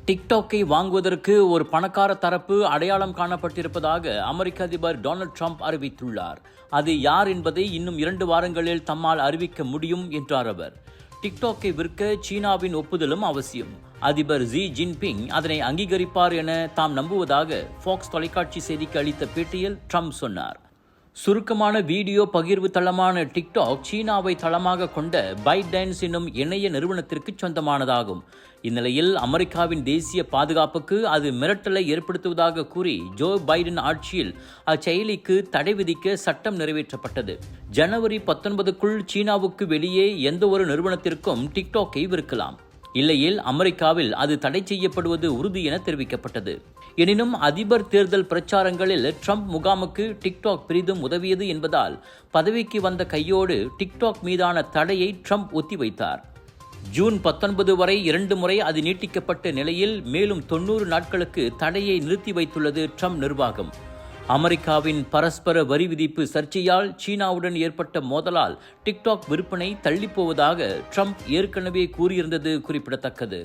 டிக்டாக்கை வாங்குவதற்கு ஒரு பணக்கார தரப்பு அடையாளம் காணப்பட்டிருப்பதாக அமெரிக்க அதிபர் டொனால்ட் ட்ரம்ப் அறிவித்துள்ளார். அது யார் என்பதை இன்னும் 2 வாரங்களில் தம்மால் அறிவிக்க முடியும் என்றார் அவர். டிக்டாக்கை விற்க சீனாவின் ஒப்புதலும் அவசியம். அதிபர் ஜி ஜின்பிங் அதனை அங்கீகரிப்பார் என தாம் நம்புவதாக ஃபாக்ஸ் தொலைக்காட்சி செய்திக்கு அளித்த பேட்டியில் ட்ரம்ப் சொன்னார். சுருக்கமான வீடியோ பகிர்வு தளமான டிக்டாக் சீனாவை தளமாக கொண்ட பைட்டான்ஸ் என்னும் இணைய நிறுவனத்திற்கு சொந்தமானதாகும். இந்நிலையில் அமெரிக்காவின் தேசிய பாதுகாப்புக்கு அது மிரட்டலை ஏற்படுத்துவதாக கூறி ஜோ பைடன் ஆட்சியில் அச்செயலிக்கு தடை விதிக்க சட்டம் நிறைவேற்றப்பட்டது. ஜனவரி 19க்குள் சீனாவுக்கு வெளியே எந்த ஒரு நிறுவனத்திற்கும் டிக்டாக்கை விற்கலாம். இல்லையில் அமெரிக்காவில் அது தடை செய்யப்படுவது உறுதி என தெரிவிக்கப்பட்டது. எனினும் அதிபர் தேர்தல் பிரச்சாரங்களில் ட்ரம்ப் முகாமுக்கு டிக்டாக் பெரிதும் உதவியது என்பதால் பதவிக்கு வந்த கையோடு டிக்டாக் மீதான தடையை ட்ரம்ப் ஒத்திவைத்தார். ஜூன் 19 வரை 2 முறை அது நீட்டிக்கப்பட்ட நிலையில் மேலும் 90 நாட்களுக்கு தடையை நிறுத்தி வைத்துள்ளது ட்ரம்ப் நிர்வாகம். அமெரிக்காவின் பரஸ்பர வரி விதிப்பு சர்ச்சையால் சீனாவுடன் ஏற்பட்ட மோதலால் டிக்டாக் விற்பனை தள்ளிப்போவதாக ட்ரம்ப் ஏற்கனவே கூறியிருந்தது குறிப்பிடத்தக்கது.